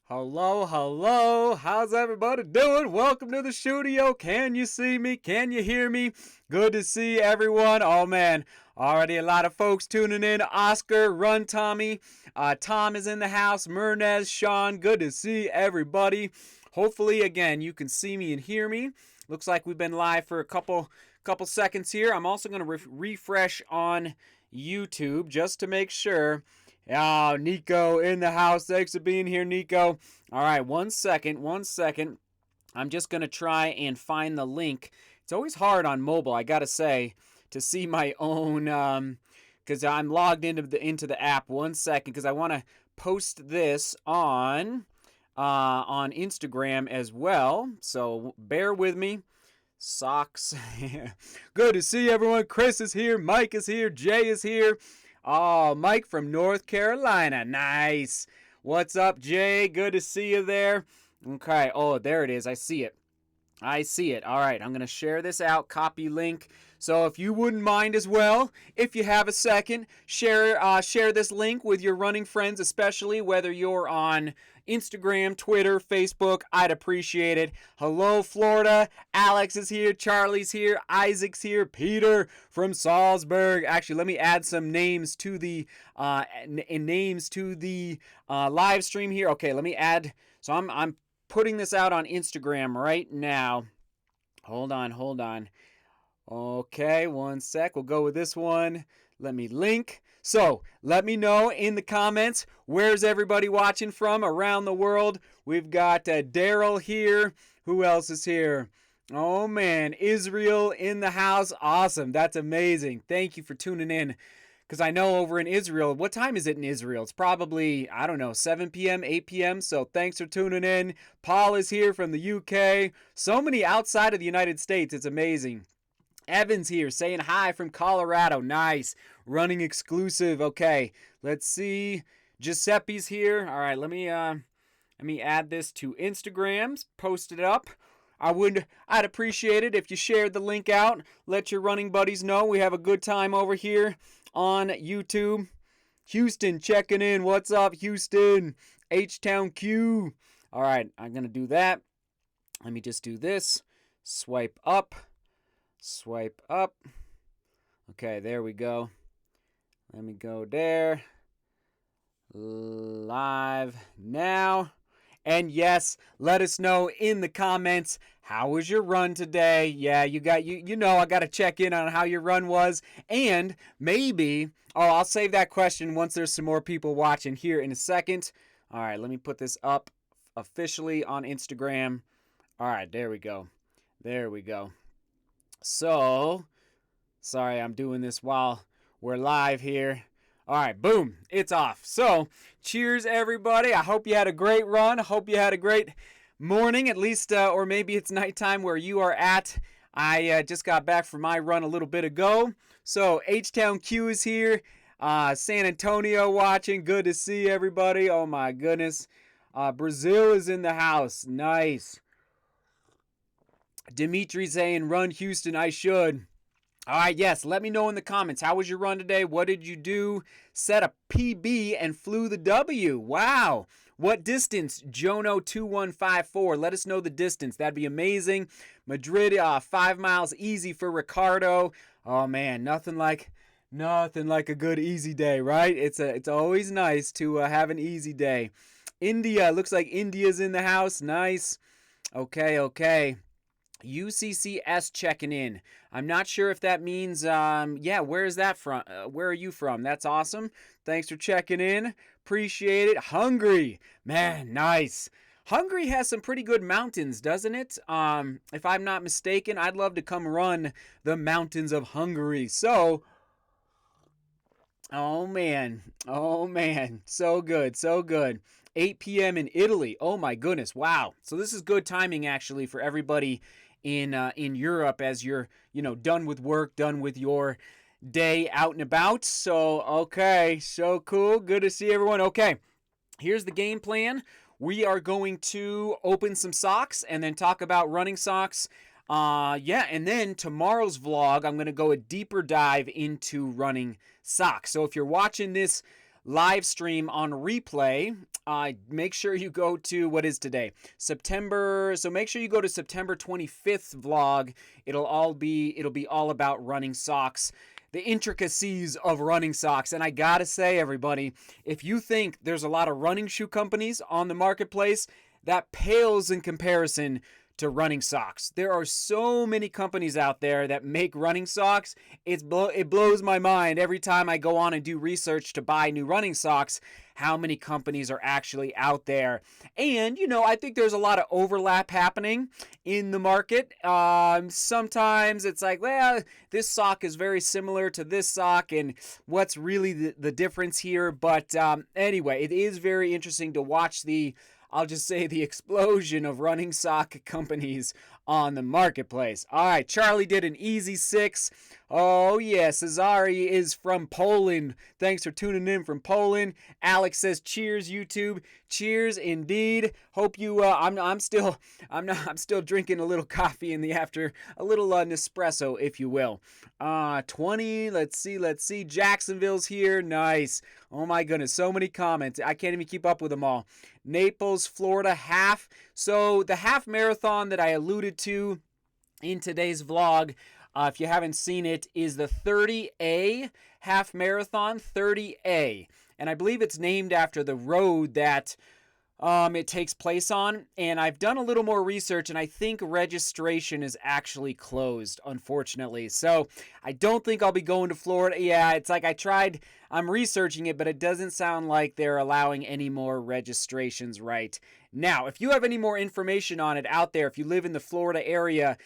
Hello, hello. How's everybody doing? Welcome to the studio. Can you see me? Can you hear me? Good to see everyone. Oh man, already a lot of folks tuning in. Oscar, Run Tommy, Tom is in the house. Mernez, Sean. Good to see everybody. Hopefully, again, you can see me and hear me. Looks like we've been live for a couple seconds here. I'm also going to refresh on YouTube just to make sure. Oh, Nico in the house. Thanks for being here, Nico. All right, one second. I'm just going to try and find the link. It's always hard on mobile, I got to say, to see my own, because I'm logged into the app. 1 second, because I want to post this on Instagram as well. So bear with me. Socks. Good to see everyone. Chris is here. Mike is here. Jay is here. Oh, Mike from North Carolina. Nice. What's up, Jay? Good to see you there. Okay. Oh, there it is. I see it. All right. I'm going to share this out. Copy link. So if you wouldn't mind as well, if you have a second, share this link with your running friends, especially whether you're on Instagram, Twitter, Facebook. I'd appreciate it. Hello, Florida. Alex is here. Charlie's here. Isaac's here. Peter from Salzburg. Actually, let me add some names to the live stream here. Okay, let me add. So I'm putting this out on Instagram right now. Hold on. Okay, 1 sec. We'll go with this one. Let me link. So, let me know in the comments, where's everybody watching from around the world? We've got Daryl here. Who else is here? Oh, man. Israel in the house. Awesome. That's amazing. Thank you for tuning in. Because I know over in Israel, what time is it in Israel? It's probably, 7 p.m., 8 p.m. So thanks for tuning in. Paul is here from the UK. So many outside of the United States. It's amazing. Evan's here saying hi from Colorado. Nice. Running exclusive. Okay. Let's see. Giuseppe's here. All right. Let me add this to Instagram. Post it up. I'd appreciate it if you shared the link out. Let your running buddies know we have a good time over here on YouTube. Houston checking in. What's up, Houston? H-Town Q. All right, I'm going to do that. Let me just do this. Swipe up. Okay, there we go. Let me go there. Live now. And yes, let us know in the comments, how was your run today? Yeah, I got to check in on how your run was. And maybe, I'll save that question once there's some more people watching here in a second. All right, let me put this up officially on Instagram. All right, there we go. So, sorry, I'm doing this while we're live here. All right, boom, it's off. So, cheers, everybody. I hope you had a great run. I hope you had a great morning, at least, or maybe it's nighttime where you are at. I just got back from my run a little bit ago. So, H-Town Q is here. San Antonio watching. Good to see everybody. Oh, my goodness. Brazil is in the house. Nice. Dimitri saying, run Houston, I should. All right, yes, let me know in the comments. How was your run today? What did you do? Set a PB and flew the W. Wow. What distance? Jono2154. Let us know the distance. That'd be amazing. Madrid, 5 miles easy for Ricardo. Oh, man, nothing like a good easy day, right? It's always nice to have an easy day. India, looks like India's in the house. Nice. Okay. UCCS checking in. I'm not sure if that means, where is that from? Where are you from? That's awesome. Thanks for checking in. Appreciate it. Hungary. Man, nice. Hungary has some pretty good mountains, doesn't it? If I'm not mistaken, I'd love to come run the mountains of Hungary. So, oh man. So good. 8 p.m. in Italy. Oh my goodness. Wow. So this is good timing actually for everybody in Europe as you're, done with work, done with your day out and about. So, okay. So cool. Good to see everyone. Okay. Here's the game plan. We are going to open some socks and then talk about running socks. And then tomorrow's vlog, I'm going to go a deeper dive into running socks. So if you're watching this live stream on replay. Make sure you go to, what is today? September. So make sure you go to September 25th vlog. It'll be all about running socks, the intricacies of running socks. And I gotta say, everybody, if you think there's a lot of running shoe companies on the marketplace, that pales in comparison to running socks. There are so many companies out there that make running socks. It blows my mind every time I go on and do research to buy new running socks, how many companies are actually out there. And, I think there's a lot of overlap happening in the market. Sometimes it's like, well, this sock is very similar to this sock, and what's really the difference here? But anyway, it is very interesting to watch I'll just say the explosion of running sock companies on the marketplace. All right, Charlie did an easy 6. Oh, yeah, Cesare is from Poland. Thanks for tuning in from Poland. Alex says, cheers, YouTube. Cheers, indeed. Hope you, I'm still drinking a little coffee in the after, a little Nespresso, if you will. 20, let's see. Jacksonville's here. Nice. Oh, my goodness, so many comments. I can't even keep up with them all. Naples, Florida, half. So the half marathon that I alluded to in today's vlog, if you haven't seen it, is the 30A half marathon, 30A. And I believe it's named after the road that it takes place on. And I've done a little more research, and I think registration is actually closed, unfortunately. So I don't think I'll be going to Florida. Yeah, it's like I'm researching it, but it doesn't sound like they're allowing any more registrations right now. If you have any more information on it out there, if you live in the Florida area,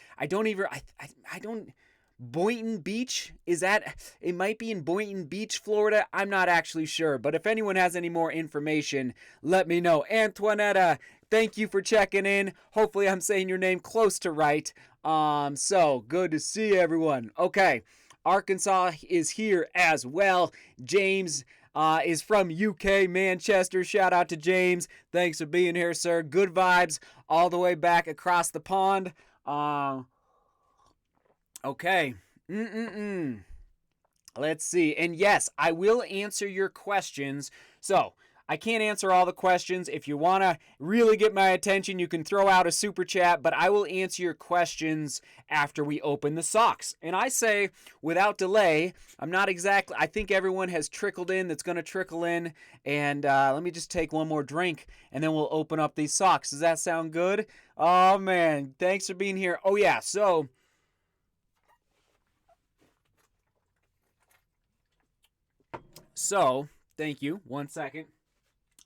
Boynton Beach, it might be in Boynton Beach, Florida. I'm not actually sure, but if anyone has any more information, let me know. Antoinetta, thank you for checking in. Hopefully I'm saying your name close to right. So good to see everyone. Okay, Arkansas is here as well. James is from UK, Manchester. Shout out to James. Thanks for being here, sir. Good vibes all the way back across the pond. Okay. Let's see. And yes, I will answer your questions. So, I can't answer all the questions. If you want to really get my attention, you can throw out a super chat, but I will answer your questions after we open the socks. And I say, without delay, I think everyone has trickled in that's going to trickle in. And let me just take one more drink, and then we'll open up these socks. Does that sound good? Oh, man. Thanks for being here. Oh, yeah. So, thank you. 1 second.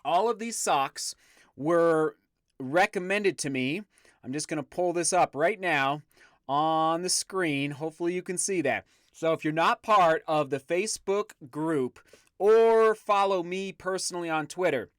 All of these socks were recommended to me. I'm just going to pull this up right now on the screen. Hopefully you can see that. So if you're not part of the Facebook group or follow me personally on Twitter,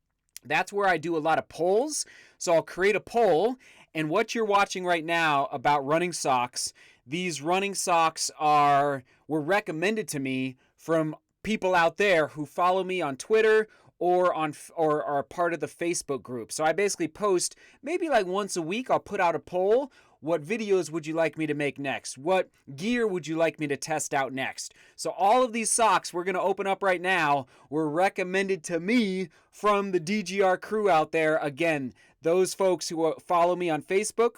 that's where I do a lot of polls. So I'll create a poll, and what you're watching right now about running socks, these running socks were recommended to me from people out there who follow me on Twitter or are part of the Facebook group. So I basically post maybe like once a week. I'll put out a poll. What videos would you like me to make next? What gear would you like me to test out next? So all of these socks we're going to open up right now were recommended to me from the DGR crew out there. Again, those folks who follow me on Facebook,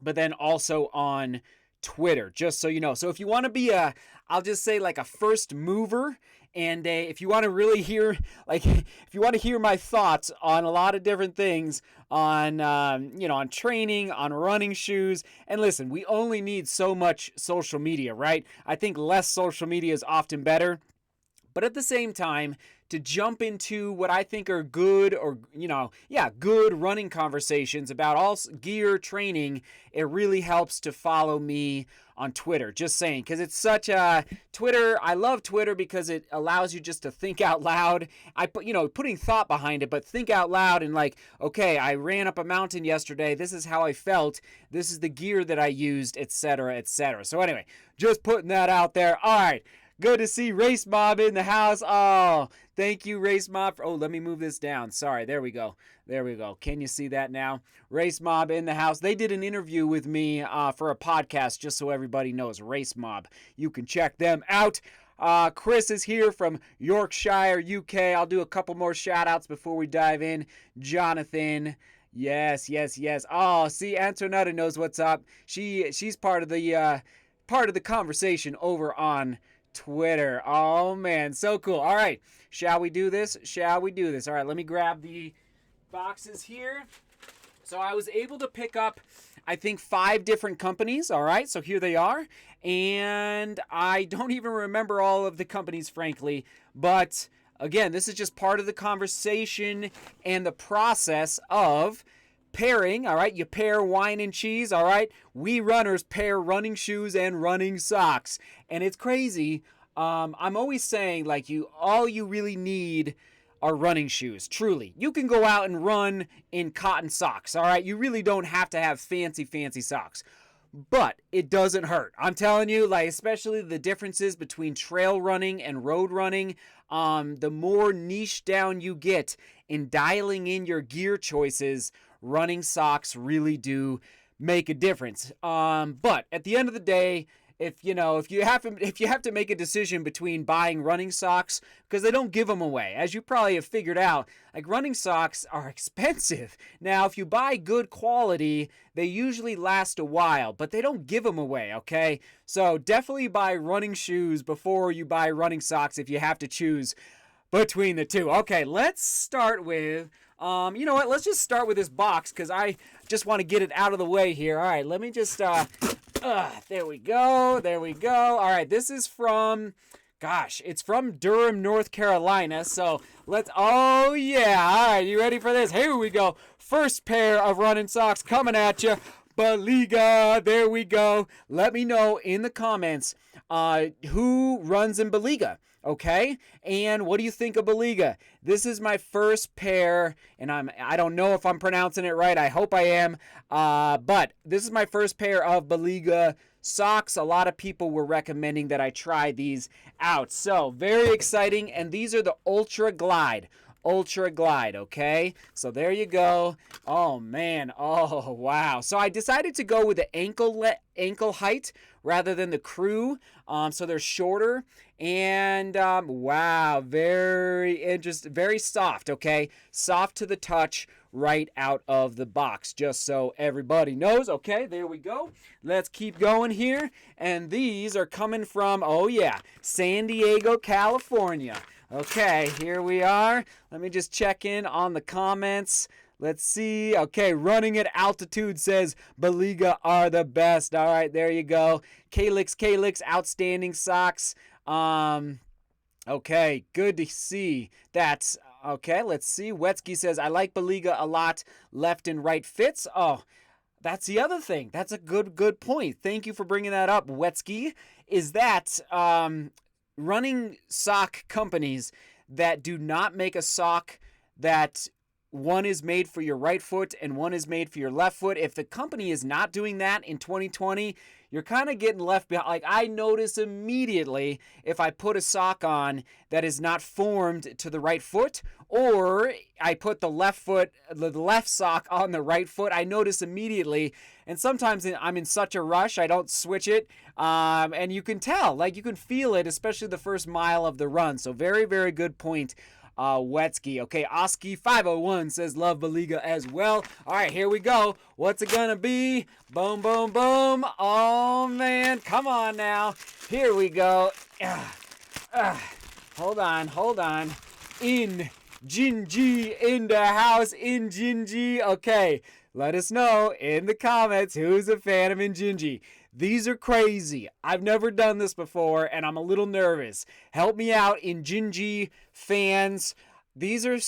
but then also on Twitter, just so you know. So if you want to be I'll just say like a first mover, and if you want to really hear, if you want to hear my thoughts on a lot of different things, on on training, on running shoes, and listen, we only need so much social media, right? I think less social media is often better, but at the same time, to jump into what I think are good good running conversations about all gear training, it really helps to follow me on Twitter. Just saying, because it's such a Twitter. I love Twitter because it allows you just to think out loud. Putting thought behind it, but think out loud and okay, I ran up a mountain yesterday. This is how I felt. This is the gear that I used, etc., etc. So anyway, just putting that out there. All right. Good to see Race Mob in the house. Oh, thank you, Race Mob. Let me move this down. Sorry, there we go. There we go. Can you see that now? Race Mob in the house. They did an interview with me for a podcast, just so everybody knows. Race Mob. You can check them out. Chris is here from Yorkshire, UK. I'll do a couple more shout outs before we dive in. Jonathan. Yes. Oh, see, Antonetta knows what's up. She's part of the conversation over on Twitter. Oh man, so cool. All right, shall we do this? All right, let me grab the boxes here. So I was able to pick up, I think, 5 different companies. All right, so here they are. And I don't even remember all of the companies, frankly. But again, this is just part of the conversation and the process of pairing. All right, you pair wine and cheese. All right, we runners pair running shoes and running socks. And it's crazy. I'm always saying, like, all you really need are running shoes. Truly, you can go out and run in cotton socks. All right, you really don't have to have fancy socks, but it doesn't hurt. I'm telling you, like, especially the differences between trail running and road running. The more niche down you get in dialing in your gear choices, running socks really do make a difference. But at the end of the day, if you have to make a decision between buying running socks, because they don't give them away, as you probably have figured out, like, running socks are expensive. Now, if you buy good quality, they usually last a while, but they don't give them away, okay? So definitely buy running shoes before you buy running socks if you have to choose between the two. Okay, let's start with, you know what? Let's just start with this box, because I just want to get it out of the way here. All right, let me just, there we go. All right, this is from, it's from Durham, North Carolina. So oh yeah. All right, you ready for this? Here we go. First pair of running socks coming at you. Beliga. There we go. Let me know in the comments who runs in Beliga. Okay, and what do you think of Beliga? This is my first pair, and I don't know if I'm pronouncing it right. I hope I am. But this is my first pair of Beliga socks. A lot of people were recommending that I try these out. So very exciting, and these are the Ultra Glide. Okay, so there you go. Oh man, oh wow. So I decided to go with the ankle height rather than the crew. So they're shorter, and wow, very interesting, very soft. Okay, soft to the touch right out of the box, just so everybody knows. Okay, there we go. Let's keep going here, and these are coming from, oh yeah, San Diego, California. Okay, here we are. Let me just check in on the comments. Let's see. Okay, running at altitude says Beliga are the best. All right, there you go. Kalix, outstanding socks. Okay, good to see. That's okay. Let's see. Wetsky says I like Beliga a lot. Left and right fits. Oh, that's the other thing. That's a good point. Thank you for bringing that up, Wetsky. Is that running sock companies that do not make a sock that one is made for your right foot and one is made for your left foot. If the company is not doing that in 2020, you're kind of getting left behind. Like, I notice immediately if I put a sock on that is not formed to the right foot, or I put the left sock on the right foot, I notice immediately. And sometimes I'm in such a rush, I don't switch it. And you can tell, like, you can feel it, especially the first mile of the run. So very, very good point. Wetsky. Okay, Oski501 says love Beliga as well. All right, here we go. What's it gonna be? Boom, boom, boom. Oh man, come on now. Here we go. Hold on. In Jinji in the house. In Jinji. Okay, let us know in the comments who's a fan of Injinji. These are crazy. I've never done this before, and I'm a little nervous. Help me out, Injinji fans. These are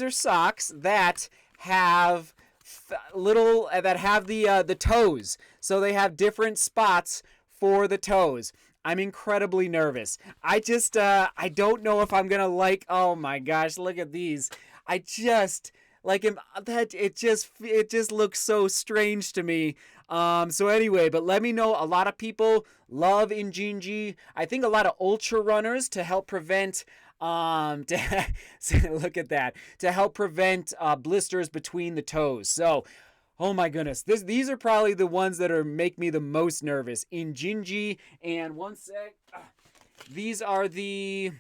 socks that have the toes. So they have different spots for the toes. I'm incredibly nervous. I don't know if I'm gonna like. Oh my gosh, look at these. I just like that. It just looks so strange to me. So anyway, but let me know. A lot of people love Injinji. I think a lot of ultra runners to help prevent look at that, to help prevent blisters between the toes. So, oh my goodness, these are probably the ones that make me the most nervous. Injinji, and one sec. These are it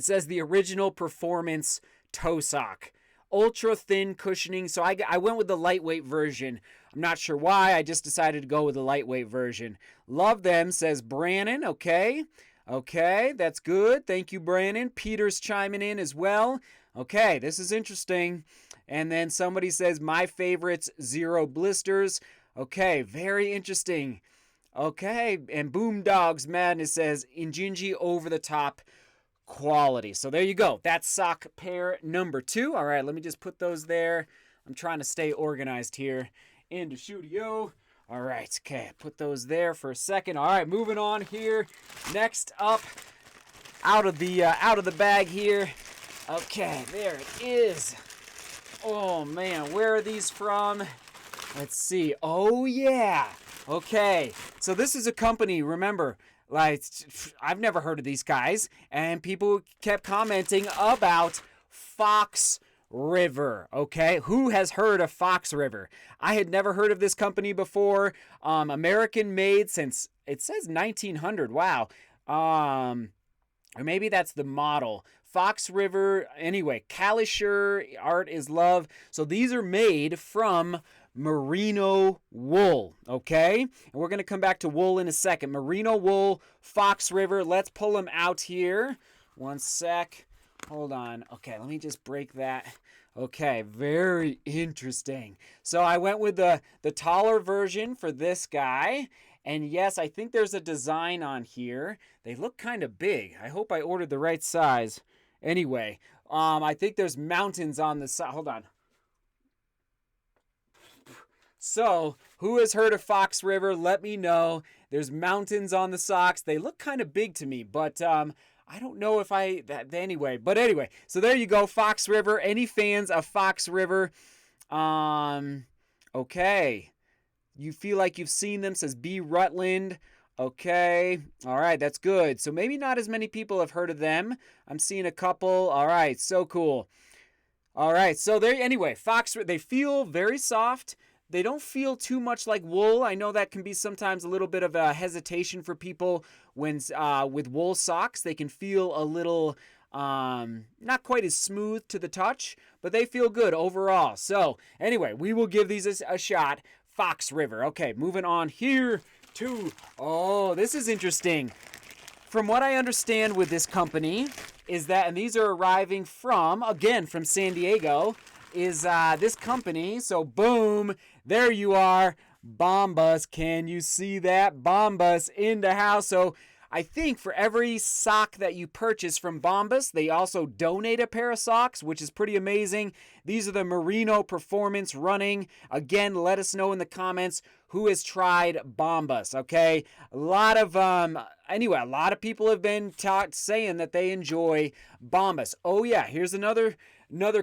says the original performance toe sock. Ultra thin cushioning. So I went with the lightweight version. I'm not sure why. I just decided to go with the lightweight version. Love them, says Brannon. Okay. Okay, that's good. Thank you, Brannon. Peter's chiming in as well. Okay, this is interesting. And then somebody says, my favorites, zero blisters. Okay, very interesting. Okay, and Boomdogs Madness says, Injinji over the top quality. So there you go. That's sock pair number 2. All right, let me just put those there. I'm trying to stay organized here in the studio. All right, okay, put those there for a second. All right, moving on here. Next up, out of the bag here. Okay, there it is. Oh man, where are these from? Let's see. Oh yeah. Okay, so this is a company. Remember, like, I've never heard of these guys, and people kept commenting about Fox River. Okay, who has heard of Fox River? I had never heard of this company before. American made since it says 1900. Wow. Or maybe that's the model. Fox River. Anyway, Calisher, art is love. So these are made from merino wool, okay? And we're going to come back to wool in a second. Merino wool, Fox River. Let's pull them out here. One sec. Hold on. Okay, let me just break that. Okay, very interesting. So I went with the taller version for this guy. And yes, I think there's a design on here. They look kind of big. I hope I ordered the right size. Anyway, I think there's mountains on the side. Hold on. So, who has heard of Fox River? Let me know. There's mountains on the socks. They look kind of big to me, but I don't know if anyway. But anyway, so there you go, Fox River. Any fans of Fox River? Okay. You feel like you've seen them, says B. Rutland. Okay. All right, that's good. So maybe not as many people have heard of them. I'm seeing a couple. All right, so cool. All right, so there. Anyway, Fox. They feel very soft. They don't feel too much like wool. I know that can be sometimes a little bit of a hesitation for people when with wool socks. They can feel a little not quite as smooth to the touch, but they feel good overall. So anyway, we will give these a shot. Fox River. Okay, moving on here to, oh, this is interesting. From what I understand with this company is that, and these are arriving from, again, from San Diego, is this company. So boom, there you are. Bombas. Can you see that? Bombas in the house. So I think for every sock that you purchase from Bombas, they also donate a pair of socks, which is pretty amazing. These are the Merino Performance Running. Again, let us know in the comments who has tried Bombas, okay? A lot of people have been saying that they enjoy Bombas. Oh yeah, here's another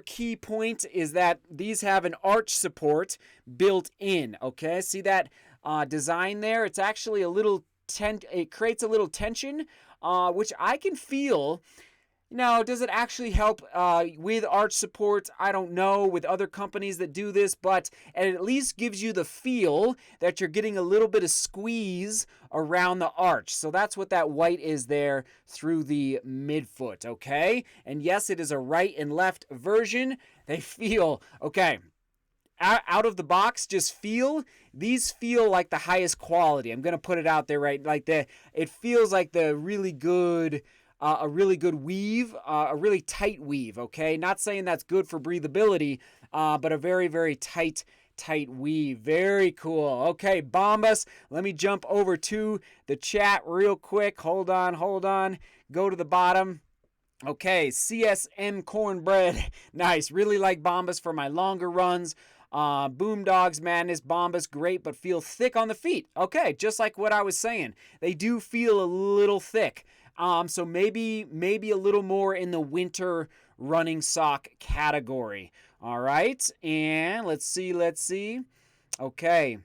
key point is that these have an arch support built in, okay? See that design there? It's actually a little it creates a little tension, which I can feel. Now, does it actually help with arch support? I don't know with other companies that do this, but it at least gives you the feel that you're getting a little bit of squeeze around the arch. So that's what that white is there through the midfoot, okay? And yes, it is a right and left version. They feel, okay, out of the box, these feel like the highest quality. I'm going to put it out there, right? Like it feels like the really good, a really good weave, a really tight weave, okay? Not saying that's good for breathability, but a very, very tight weave. Very cool. Okay, Bombas, let me jump over to the chat real quick. Hold on. Go to the bottom. Okay, CSM Cornbread. Nice. Really like Bombas for my longer runs. Boomdogs Madness, Bombas, great, but feel thick on the feet. Okay, just like what I was saying. They do feel a little thick. So maybe a little more in the winter running sock category. All right, and let's see. Okay.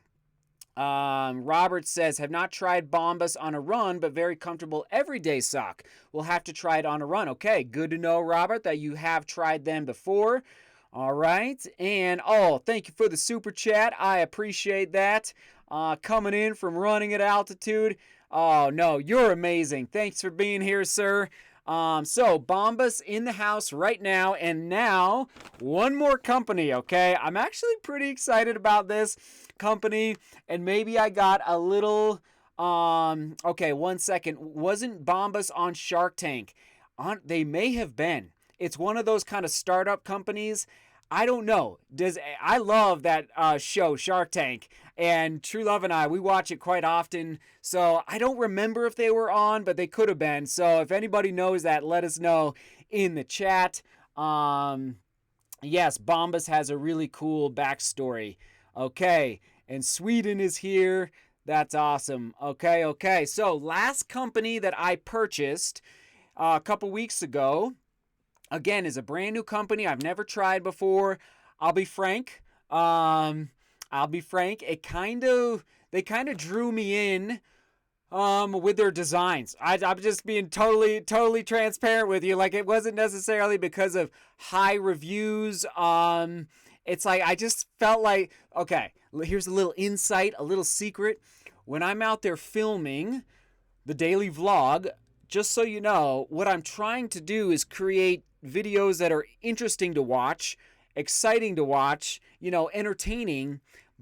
Robert says, have not tried Bombas on a run, but very comfortable everyday sock. We'll have to try it on a run. Okay, good to know, Robert, that you have tried them before. All right, and thank you for the super chat. I appreciate that. Coming in from running at altitude. Oh, no, you're amazing. Thanks for being here, sir. So Bombas in the house right now, and now one more company, okay? I'm actually pretty excited about this company, and maybe I got a little, okay, 1 second. Wasn't Bombas on Shark Tank? They may have been. It's one of those kind of startup companies. I don't know. I love that show, Shark Tank, and True Love and I, we watch it quite often. So I don't remember if they were on, but they could have been. So if anybody knows that, let us know in the chat. Yes, Bombas has a really cool backstory. Okay, and Sweden is here. That's awesome. Okay. So last company that I purchased a couple weeks ago, again, is a brand new company I've never tried before. I'll be frank. It they kind of drew me in with their designs. I'm just being totally transparent with you. Like, it wasn't necessarily because of high reviews. It's like I just felt like, okay, here's a little insight, a little secret. When I'm out there filming the daily vlog, just so you know, what I'm trying to do is create videos that are interesting to watch, exciting to watch, entertaining.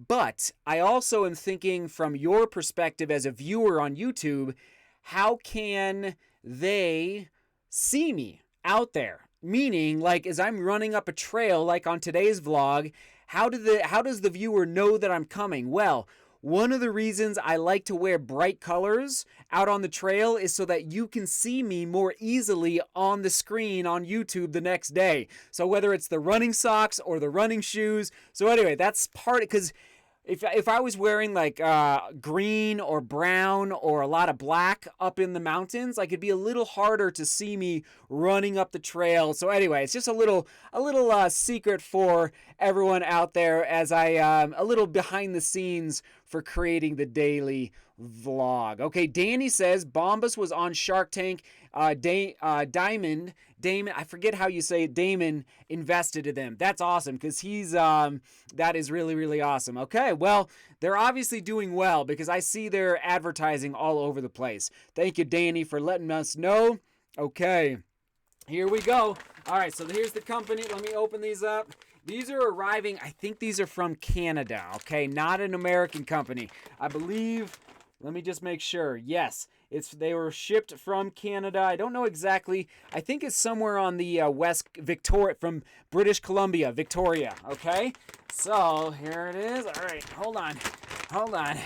But I also am thinking from your perspective as a viewer on YouTube, how can they see me out there? Meaning, like, as I'm running up a trail, like on today's vlog, how does the viewer know that I'm coming? Well, one of the reasons I like to wear bright colors out on the trail is so that you can see me more easily on the screen on YouTube the next day. So whether it's the running socks or the running shoes. So anyway, that's part, because if I was wearing like green or brown or a lot of black up in the mountains, like, it'd be a little harder to see me running up the trail. So anyway, it's just a little secret for everyone out there, as I a little behind the scenes for creating the daily vlog. Okay, Danny says Bombas was on Shark Tank. Damon, I forget how you say it, Damon invested in them. That's awesome, because he's that is really awesome. Okay, well, they're obviously doing well, because I see their advertising all over the place. Thank you, Danny, for letting us know. Okay, here we go. All right, so here's the company. Let me open these up. These are arriving, I think these are from Canada, okay? Not an American company. I believe, let me just make sure. Yes, they were shipped from Canada. I don't know exactly. I think it's somewhere on the west, Victoria, from British Columbia, Victoria, okay? So, here it is. All right, hold on.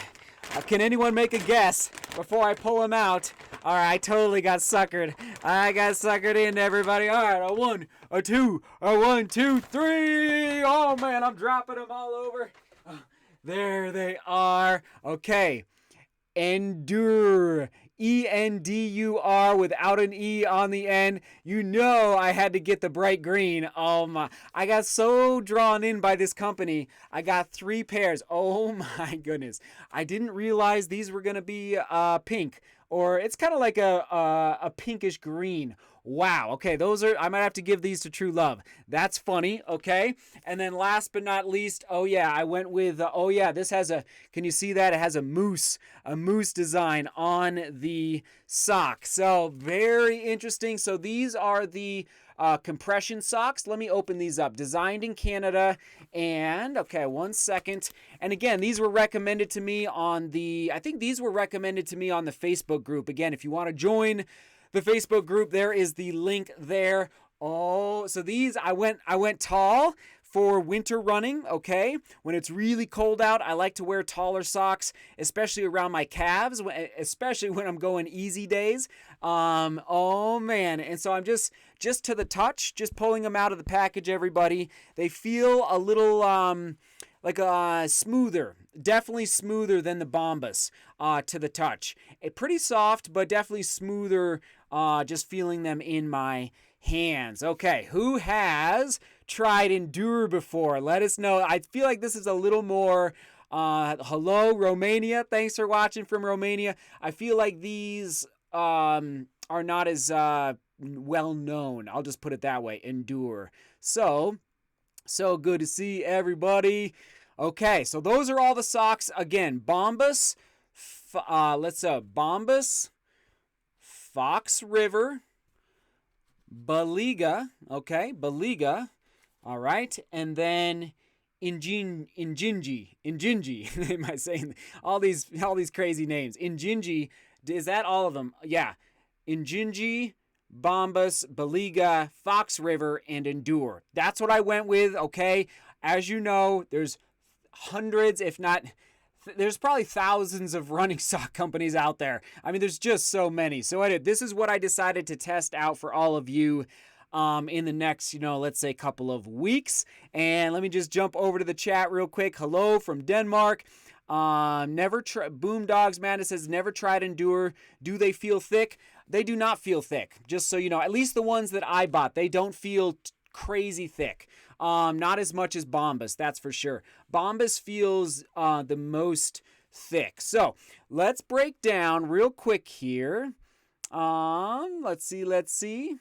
Can anyone make a guess before I pull them out? All right, I totally got suckered. I got suckered in, everybody. All right, a one, a two, a 1, 2, 3. Oh, man, I'm dropping them all over. There they are. Okay. Endure. ENDUR without an E on the end. You know I had to get the bright green. Oh my. I got so drawn in by this company. I got 3 pairs. Oh my goodness. I didn't realize these were going to be pink. Or it's kind of like a pinkish green. Wow. Okay, I might have to give these to True Love. That's funny. Okay. And then last but not least, oh yeah, I went with, this has can you see that? It has a moose design on the sock. So very interesting. So these are the compression socks. Let me open these up. Designed in Canada. And okay, 1 second. And again, these were recommended to me on the Facebook group. Again, if you want to join the Facebook group, there is the link there. Oh, so these, I went tall for winter running, okay? When it's really cold out, I like to wear taller socks, especially around my calves, especially when I'm going easy days. Oh man, and so I'm just to the touch, just pulling them out of the package, everybody. They feel a little smoother, definitely smoother than the Bombas to the touch. Pretty soft, but definitely smoother, just feeling them in my hands. Okay, who has tried Endure before? Let us know. I feel like this is a little more, hello, Romania. Thanks for watching from Romania. I feel like these are not as well known. I'll just put it that way, Endure. So good to see everybody. Okay, so those are all the socks. Again, Bombas, let's Bombas, Fox River, Baliga, okay, Baliga, all right, and then Injinji. Am I saying all these crazy names? Injinji, is that all of them? Yeah, Injinji, Bombas, Baliga, Fox River, and Endure. That's what I went with. Okay, as you know, there's hundreds, if not there's probably thousands of running sock companies out there. I mean, there's just so many. So anyway, this is what I decided to test out for all of you in the next, let's say couple of weeks. And let me just jump over to the chat real quick. Hello from Denmark. Boomdogs Madness says, never tried Endure. Do they feel thick? They do not feel thick. Just so you know, at least the ones that I bought, they don't feel crazy thick. Not as much as Bombas, that's for sure. Bombas feels the most thick. So let's break down real quick here. Let's see.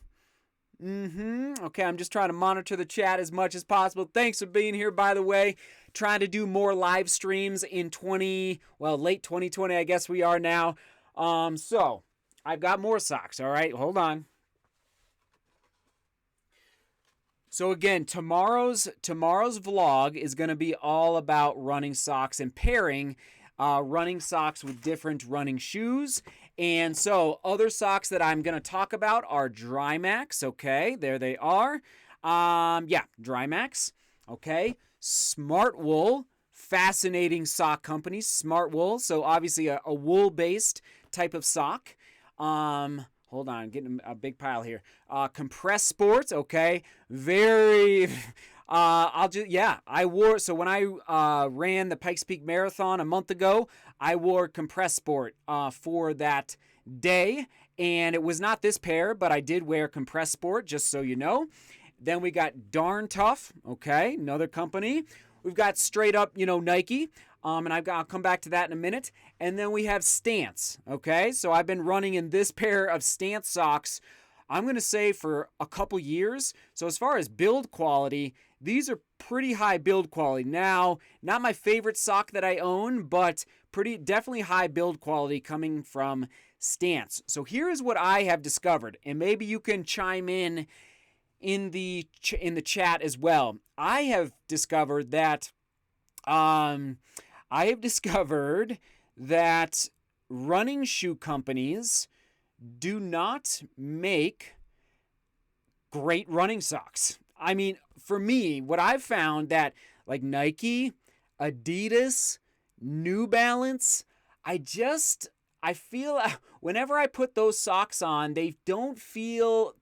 Okay, I'm just trying to monitor the chat as much as possible. Thanks for being here, by the way. Trying to do more live streams in late 2020, I guess we are now. So I've got more socks. All right, hold on. So again, tomorrow's vlog is going to be all about running socks and pairing running socks with different running shoes. And so other socks that I'm going to talk about are Drymax. Okay, there they are. Drymax. Okay, Smartwool. Fascinating sock company, Smartwool. So obviously a wool-based type of sock. Hold on, getting a big pile here. Compress Sports, okay. Very, I wore, so when I ran the Pikes Peak Marathon a month ago, I wore Compress Sport for that day. And it was not this pair, but I did wear Compress Sport, just so you know. Then we got Darn Tough, okay, another company. We've got straight up, Nike. And I'll come back to that in a minute. And then we have Stance, okay? So I've been running in this pair of Stance socks, I'm going to say, for a couple years. So as far as build quality, these are pretty high build quality. Now, not my favorite sock that I own, but definitely high build quality coming from Stance. So here is what I have discovered, and maybe you can chime in the chat as well. I have discovered that running shoe companies do not make great running socks. I mean, for me, what I've found that like Nike, Adidas, New Balance, I feel whenever I put those socks on, they don't feel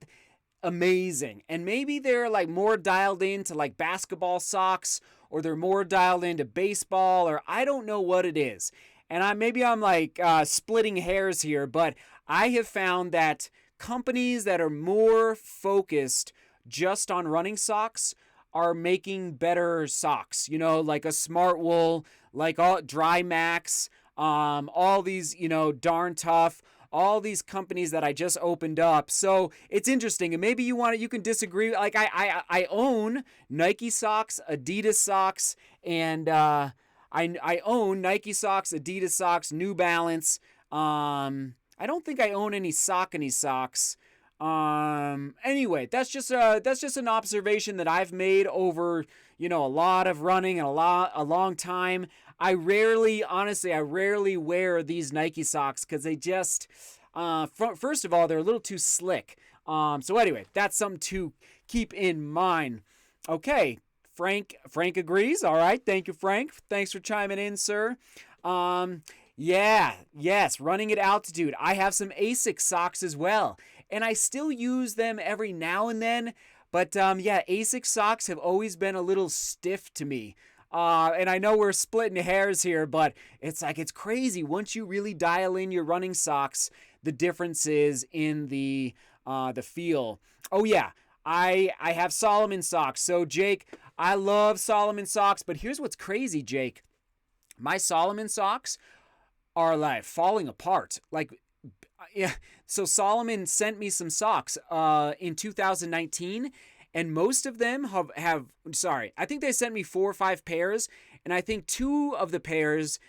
amazing. And maybe they're like more dialed into like basketball socks, or they're more dialed into baseball, or I don't know what it is. And I'm like splitting hairs here, but I have found that companies that are more focused just on running socks are making better socks. Like a Smartwool, like all Drymax, all these, Darn Tough, all these companies that I just opened up. So it's interesting, and maybe you can disagree. Like I own Nike socks, Adidas socks, and I own Nike socks, Adidas socks, New Balance. I don't think I own any Saucony socks. Anyway, that's just an observation that I've made over, a lot of running and a long time. I rarely wear these Nike socks because they just, first of all, they're a little too slick. So anyway, that's something to keep in mind. Okay, Frank agrees. All right, thank you, Frank. Thanks for chiming in, sir. Yes, running at altitude. I have some Asics socks as well, and I still use them every now and then. But Asics socks have always been a little stiff to me. And I know we're splitting hairs here, but it's crazy. Once you really dial in your running socks, the differences in the feel. Oh yeah, I have Solomon socks. So Jake, I love Solomon socks, but here's what's crazy, Jake. My Solomon socks are like falling apart. So Solomon sent me some socks in 2019. And most of them I think they sent me 4 or 5 pairs. And I think 2 of the pairs,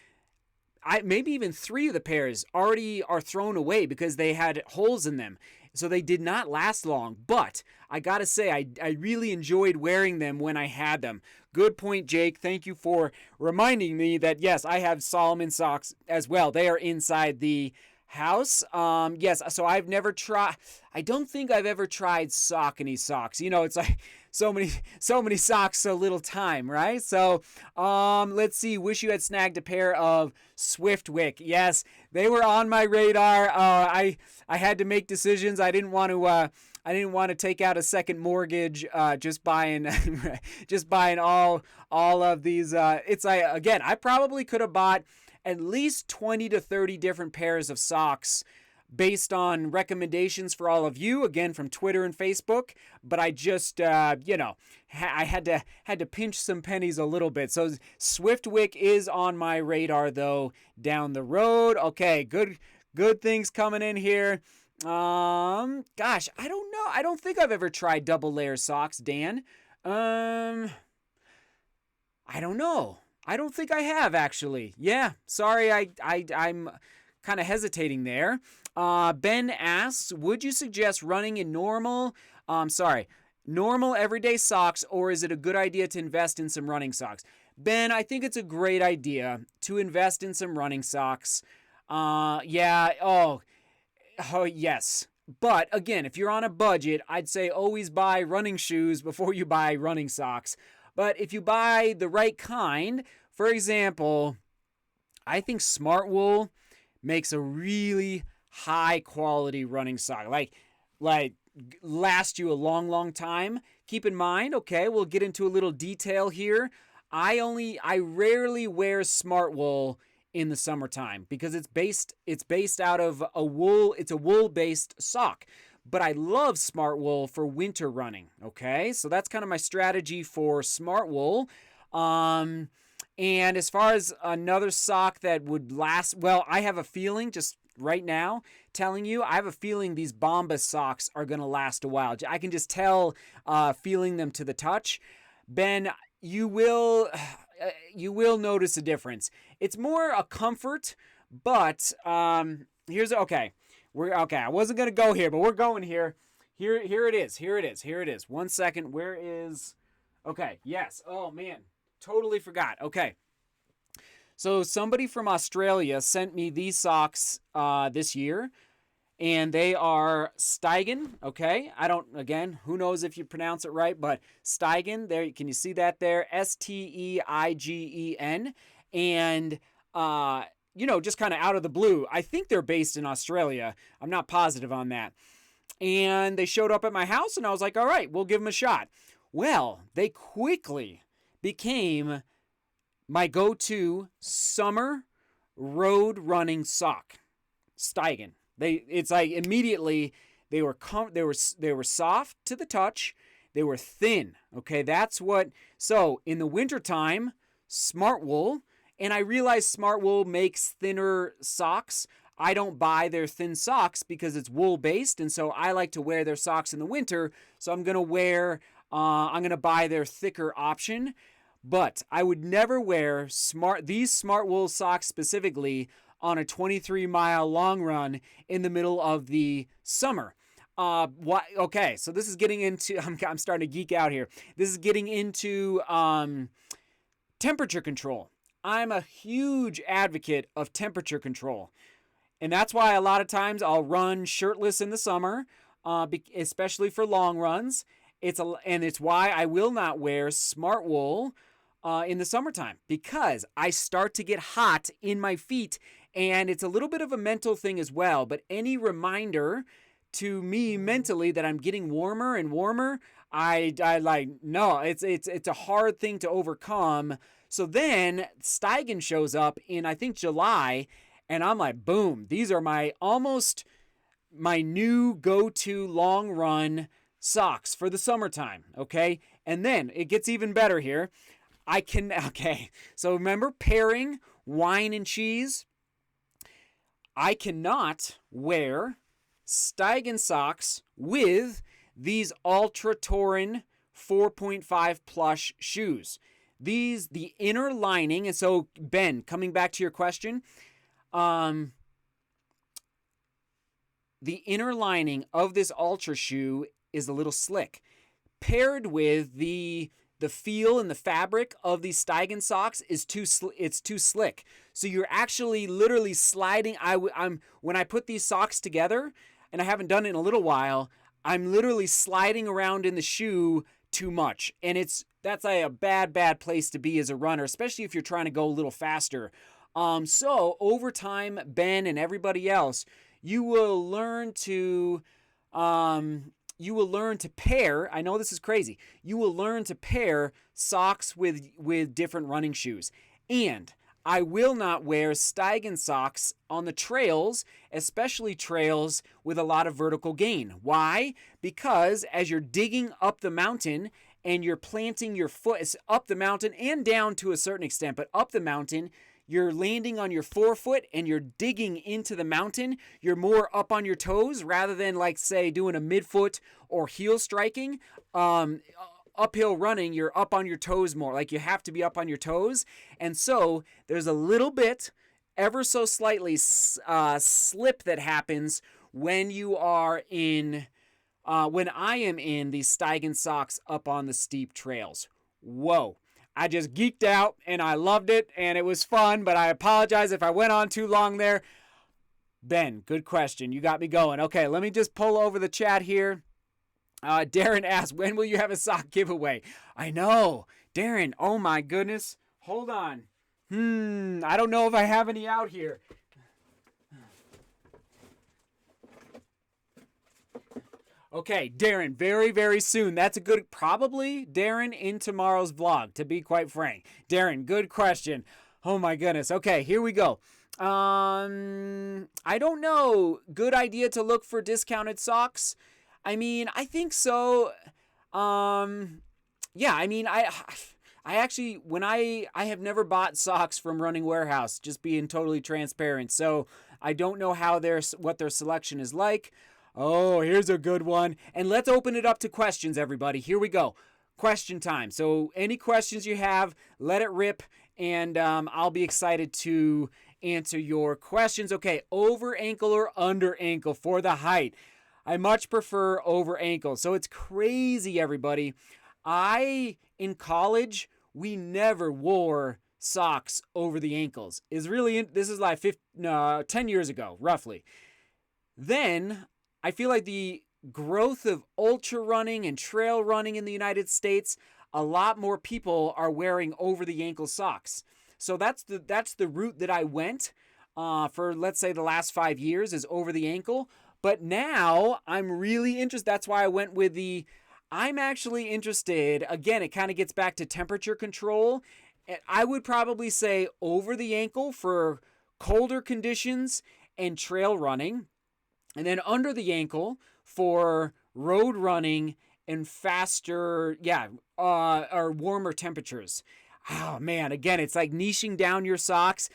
maybe even 3 of the pairs already are thrown away because they had holes in them. So they did not last long, but I gotta say, I really enjoyed wearing them when I had them. Good point, Jake. Thank you for reminding me that, yes, I have Solomon socks as well. They are inside the house. Yes, so I've never tried, I don't think I've ever tried Saucony socks. You know, it's like so many socks, so little time, right? So, let's see. Wish you had snagged a pair of Swiftwick. Yes, they were on my radar. I had to make decisions. I didn't want to take out a second mortgage just buying all of these. It's like, again, I probably could have bought at least 20 to 30 different pairs of socks based on recommendations for all of you, again, from Twitter and Facebook. But I just, I had to pinch some pennies a little bit. So Swiftwick is on my radar, though, down the road. Okay, good things coming in here. Gosh, I don't know. I don't think I've ever tried double layer socks, Dan. I don't know. I don't think I have, actually. Yeah, sorry, I'm kind of hesitating there. Ben asks, would you suggest running in normal everyday socks, or is it a good idea to invest in some running socks? Ben, I think it's a great idea to invest in some running socks. Yes. But again, if you're on a budget, I'd say always buy running shoes before you buy running socks. But if you buy the right kind, for example, I think Smartwool makes a really high quality running sock. Like last you a long time. Keep in mind, okay, we'll get into a little detail here. I rarely wear Smartwool in the summertime because it's based out of a wool based sock. But I love Smartwool for winter running, okay? So that's kind of my strategy for Smartwool. And as far as another sock that would last, well, I have a feeling, just right now, telling you, I have a feeling these Bombas socks are going to last a while. I can just tell, feeling them to the touch. Ben, you will notice a difference. It's more a comfort, but okay. I wasn't gonna go here, but we're going here. Here it is. 1 second. Where is? Okay. Yes. Oh man, totally forgot. Okay. So somebody from Australia sent me these socks this year, and they are Steigen. Okay. Who knows if you pronounce it right, but Steigen. There, can you see that there? Steigen, and just kind of out of the blue. I think they're based in Australia. I'm not positive on that. And they showed up at my house, and I was like, all right, we'll give them a shot. Well, they quickly became my go-to summer road running sock. Steigen. It's like immediately they were soft to the touch. They were thin. Okay, that's what. So in the wintertime, Smartwool. And I realize Smartwool makes thinner socks. I don't buy their thin socks because it's wool based, and so I like to wear their socks in the winter. So I'm gonna buy their thicker option. But I would never wear these Smartwool socks specifically on a 23-mile long run in the middle of the summer. Okay, so this is getting into. I'm starting to geek out here. This is getting into temperature control. I'm a huge advocate of temperature control. And that's why a lot of times I'll run shirtless in the summer, especially for long runs. It's why I will not wear Smartwool in the summertime, because I start to get hot in my feet, and it's a little bit of a mental thing as well. But any reminder to me mentally that I'm getting warmer and warmer, it's a hard thing to overcome. So then Steigen shows up in, I think, July, and I'm like, boom, these are my new go-to long run socks for the summertime, okay? And then it gets even better here. So remember pairing wine and cheese? I cannot wear Steigen socks with these Ultra Torin 4.5 plush shoes. The inner lining, and so Ben, coming back to your question, Um, the inner lining of this Ultra shoe is a little slick, paired with the feel and the fabric of these Steigen socks is it's too slick. So you're actually literally sliding. I'm when I put these socks together, and I haven't done it in a little while, I'm literally sliding around in the shoe too much, and that's a bad place to be as a runner, especially if you're trying to go a little faster. So over time, Ben and everybody else, you will learn to pair. I know this is crazy. You will learn to pair socks with different running shoes. And I will not wear Steigen socks on the trails, especially trails with a lot of vertical gain. Why? Because as you're digging up the mountain and you're planting your foot up the mountain and down to a certain extent, but up the mountain, you're landing on your forefoot and you're digging into the mountain. You're more up on your toes rather than, like, say, doing a midfoot or heel striking. Uphill running, you're up on your toes more. Like, you have to be up on your toes. And so there's a little bit, ever so slightly, slip that happens when you are in, when I am in these Steigen socks up on the steep trails. Whoa. I just geeked out, and I loved it, and it was fun, but I apologize if I went on too long there. Ben, good question. You got me going. Okay, let me just pull over the chat here. Darren asked, when will you have a sock giveaway? I know. Darren, oh my goodness. Hold on. I don't know if I have any out here. Okay, Darren, very, very soon. That's a good, probably, Darren, in tomorrow's vlog, to be quite frank. Darren, good question. Oh my goodness. Okay, here we go. I don't know. Good idea to look for discounted socks. I mean, I think so. Yeah, I mean, I actually, when I have never bought socks from Running Warehouse, just being totally transparent. So I don't know what their selection is like. Oh, here's a good one. And let's open it up to questions, everybody. Here we go. Question time. So any questions you have, let it rip, and I'll be excited to answer your questions. Okay, over ankle or under ankle for the height? I much prefer over ankle. So it's crazy, everybody. In college, we never wore socks over the ankles. This is like 10 years ago, roughly. Then I feel like the growth of ultra running and trail running in the United States, a lot more people are wearing over the ankle socks. So that's the route that I went for, let's say, the last 5 years, is over the ankle. But now I'm really interested. That's why I went with I'm actually interested. Again, it kind of gets back to temperature control. I would probably say over the ankle for colder conditions and trail running. And then under the ankle for road running and faster, or warmer temperatures. Oh man, again, it's like niching down your socks.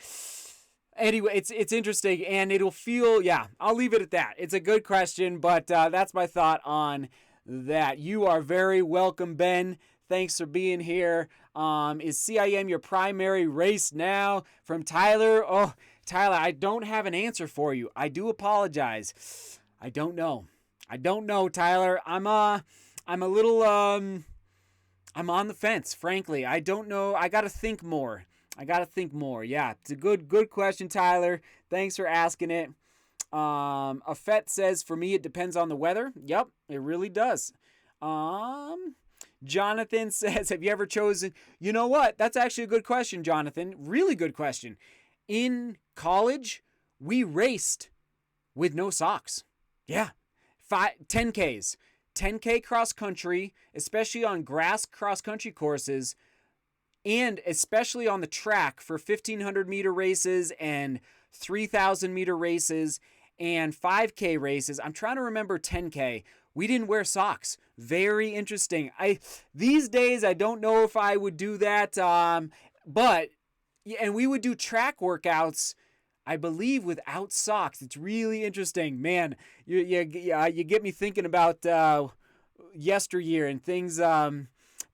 Anyway, it's interesting, and it'll feel, I'll leave it at that. It's a good question, but that's my thought on that. You are very welcome, Ben. Thanks for being here. Is CIM your primary race now? From Tyler. Oh, Tyler, I don't have an answer for you. I do apologize. I don't know, Tyler. I'm a little, I'm on the fence, frankly. I don't know. I got to think more. Yeah, it's a good question, Tyler. Thanks for asking it. Afet says, for me, it depends on the weather. Yep, it really does. Jonathan says, have you ever chosen? You know what? That's actually a good question, Jonathan. Really good question. In college, we raced with no socks. Yeah. 10Ks. 10K cross country, especially on grass cross country courses, and especially on the track for 1,500 meter races and 3,000 meter races and 5K races. I'm trying to remember 10K. We didn't wear socks. Very interesting. These days, I don't know if I would do that, but and we would do track workouts, I believe, without socks. It's really interesting. Man, you get me thinking about yesteryear and things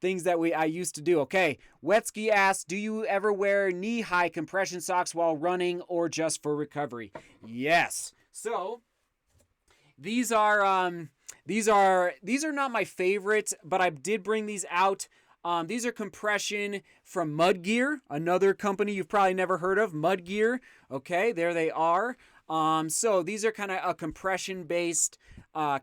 things that I used to do. Okay, Wetsky asks, do you ever wear knee-high compression socks while running or just for recovery? Yes. So these are not my favorites, but I did bring these out. These are compression from Mud Gear, another company you've probably never heard of, Mud Gear. Okay, there they are. So these are kind of a compression-based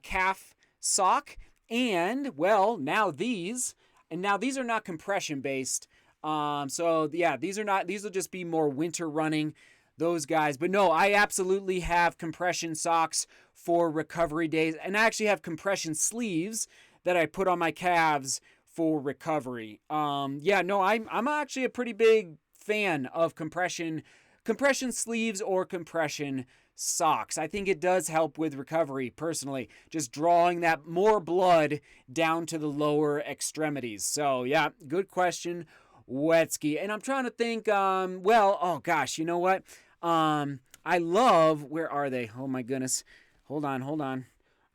calf sock. And, well, now these are not compression-based. So, yeah, these will just be more winter running, those guys. But no, I absolutely have compression socks for recovery days. And I actually have compression sleeves that I put on my calves for recovery. Yeah, no, I'm actually a pretty big fan of compression sleeves or compression socks. I think it does help with recovery personally, just drawing that more blood down to the lower extremities. So yeah, good question, Wetsky. And I'm trying to think, well, oh gosh, you know what? I love, where are they? Oh my goodness. Hold on.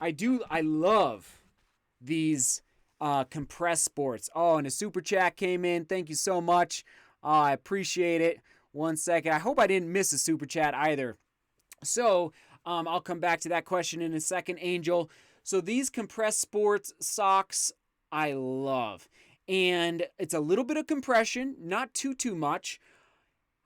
I love these compressed sports. Oh, and a super chat came in. Thank you so much. I appreciate it. 1 second. I hope I didn't miss a super chat either. So I'll come back to that question in a second, Angel. So these compressed sports socks, I love. And it's a little bit of compression, not too much.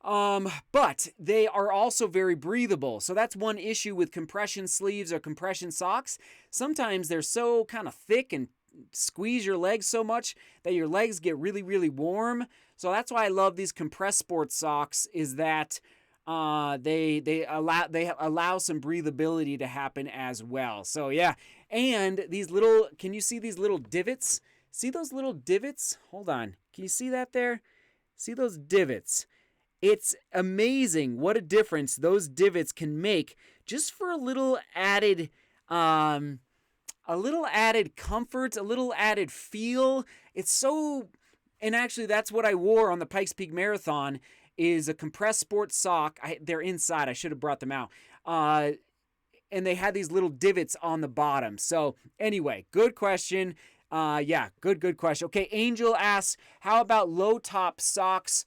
But they are also very breathable. So that's one issue with compression sleeves or compression socks. Sometimes they're so kind of thick and squeeze your legs so much that your legs get really, really warm. So that's why I love these compressed sports socks, is that they allow some breathability to happen as well. So yeah, and these little, can you see these little divots? See those little divots? Hold on. Can you see that there? See those divots? It's amazing what a difference those divots can make just for a little added comfort, a little added feel. It's so, and actually that's what I wore on the Pikes Peak Marathon, is a compressed sports sock. They're inside. I should have brought them out. And they had these little divots on the bottom. So anyway, good question. Yeah, good question. Okay, Angel asks, how about low top socks?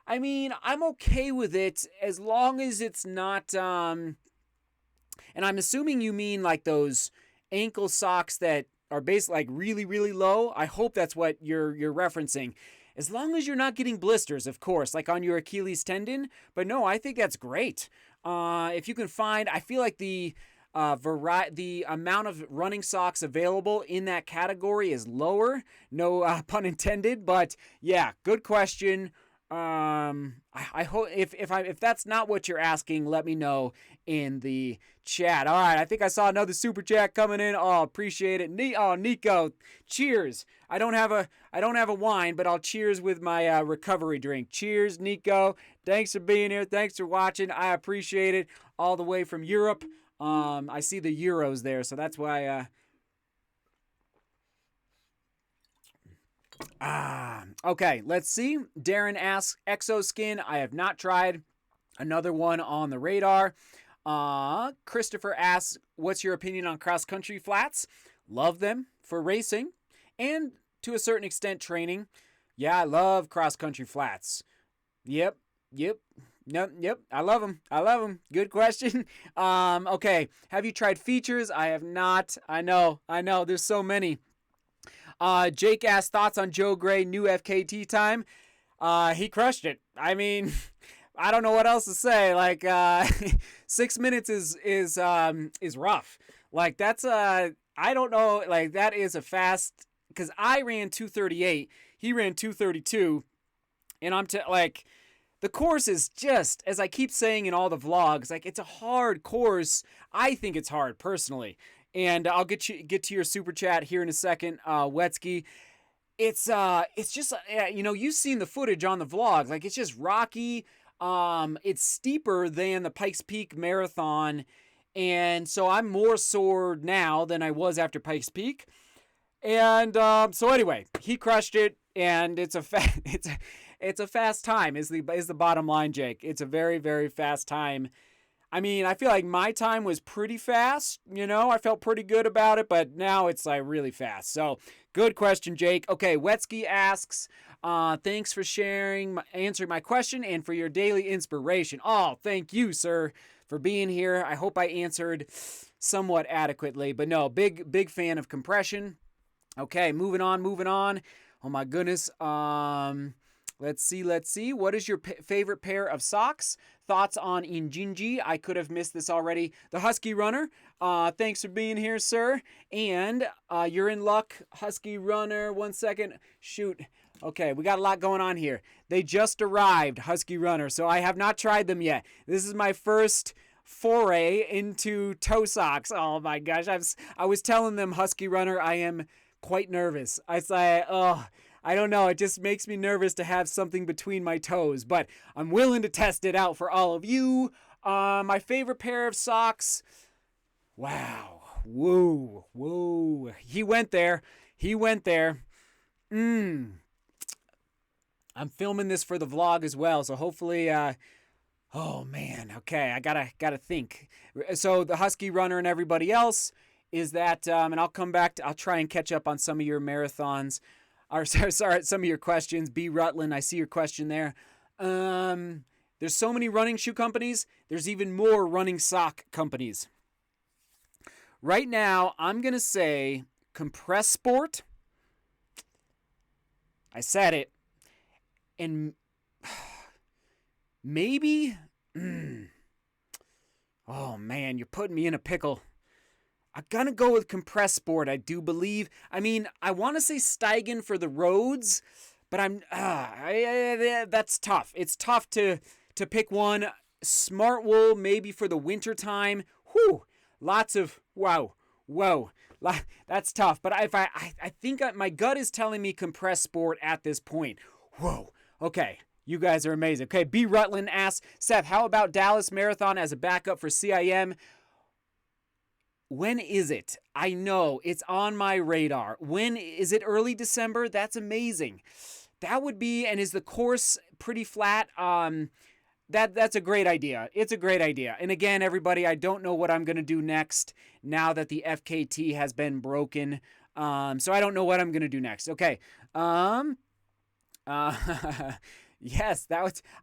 I mean, I'm okay with it as long as it's not, and I'm assuming you mean like those ankle socks that are basically like really, really low. I hope that's what you're referencing. As long as you're not getting blisters, of course, like on your Achilles tendon. But no, I think that's great. If you can find, I feel like the amount of running socks available in that category is lower. No pun intended, but yeah, good question. I hope if that's not what you're asking, let me know in the chat. All right, I think I saw another super chat coming in. Oh, appreciate it. Nico, cheers. I don't have a wine, but I'll cheers with my recovery drink. Cheers, Nico. Thanks for being here. Thanks for watching. I appreciate it. All the way from Europe. I see the euros there, so that's why. Okay, let's see. Darren asks, Exoskin, I have not tried. Another one on the radar. Christopher asks, what's your opinion on cross-country flats? Love them for racing and to a certain extent training. Yeah, I love cross-country flats. Yep. No, yep, I love them. Good question. Okay, have you tried features? I have not. I know, there's so many. Jake asked thoughts on Joe Gray new FKT time. He crushed it. I mean, I don't know what else to say. Like 6 minutes is rough. Like that's I don't know. Like that is a fast, because I ran 2:38. He ran 2:32, and like the course is just, as I keep saying in all the vlogs, like it's a hard course. I think it's hard personally. And I'll get to your super chat here in a second, Wetsky. It's just, you've seen the footage on the vlogs. Like, it's just rocky. It's steeper than the Pikes Peak Marathon. And so I'm more sore now than I was after Pikes Peak. And so anyway, he crushed it. And it's a fast time is the bottom line, Jake. It's a very, very fast time. I mean, I feel like my time was pretty fast. I felt pretty good about it, but now it's like really fast. So, good question, Jake. Okay, Wetsky asks, thanks for answering my question and for your daily inspiration. Oh, thank you, sir, for being here. I hope I answered somewhat adequately, but no, big fan of compression. Okay, moving on. Oh my goodness. Let's see. What is your favorite pair of socks? Thoughts on Injinji? I could have missed this already. The Husky Runner. Thanks for being here, sir. And you're in luck, Husky Runner. 1 second. Shoot. Okay, we got a lot going on here. They just arrived, Husky Runner, so I have not tried them yet. This is my first foray into toe socks. Oh my gosh. I was telling them, Husky Runner, I am quite nervous. I say, I don't know. It just makes me nervous to have something between my toes, but I'm willing to test it out for all of you. My favorite pair of socks. Wow. Whoa. He went there. I'm filming this for the vlog as well, so hopefully, oh man, okay, I gotta think. So the Husky Runner and everybody else is that, and I'll come back, I'll try and catch up on some of your marathons, or sorry, some of your questions. B. Rutland, I see your question there. There's so many running shoe companies, there's even more running sock companies. Right now, I'm gonna say Compress Sport. I said it. And maybe, oh man, you're putting me in a pickle. I'm gonna go with Compress Sport, I do believe. I mean, I want to say Steigen for the roads, but that's tough. It's tough to pick one. Smart Wool maybe for the winter time. Whew, lots of whoa. That's tough. But if I think my gut is telling me Compress Sport at this point. Whoa. Okay, you guys are amazing. Okay, B. Rutland asks, Seth, how about Dallas Marathon as a backup for CIM? When is it? I know, it's on my radar. When is it? Early December? That's amazing. That would be, and is the course pretty flat? That's a great idea. It's a great idea. And again, everybody, I don't know what I'm going to do next now that the FKT has been broken. So I don't know what I'm going to do next. Okay. Yes,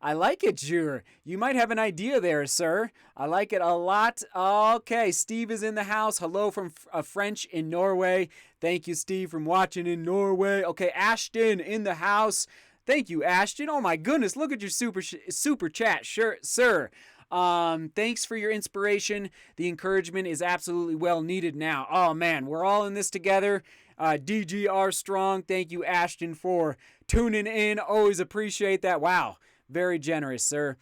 I like it, Jure. You might have an idea there, sir. I like it a lot. Okay, Steve is in the house. Hello from French in Norway. Thank you, Steve, from watching in Norway. Okay, Ashton in the house. Thank you, Ashton. Oh my goodness, look at your super chat, sure, sir. Thanks for your inspiration. The encouragement is absolutely well needed now. Oh man, we're all in this together. DGR Strong, thank you, Ashton, for tuning in. Always appreciate that. Wow, very generous, sir.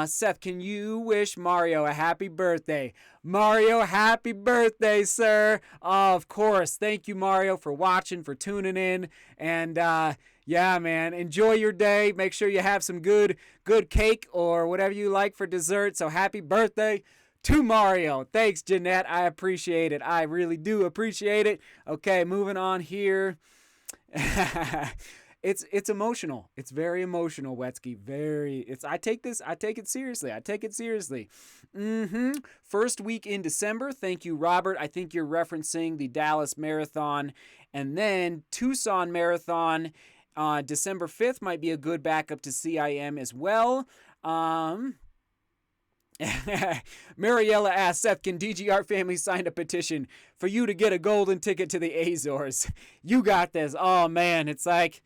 Seth, can you wish Mario a happy birthday? Mario, happy birthday, sir. Of course. Thank you, Mario, for watching, for tuning in. And yeah, man, enjoy your day. Make sure you have some good cake or whatever you like for dessert. So happy birthday to Mario. Thanks, Jeanette. I appreciate it. I really do appreciate it. Okay, moving on here. It's emotional. It's very emotional, Wetsky. I take it seriously. First week in December. Thank you, Robert. I think you're referencing the Dallas Marathon. And then Tucson Marathon, December 5th might be a good backup to CIM as well. Mariella asks, Seth, can DGR family sign a petition for you to get a golden ticket to the Azores? You got this. Oh man, it's like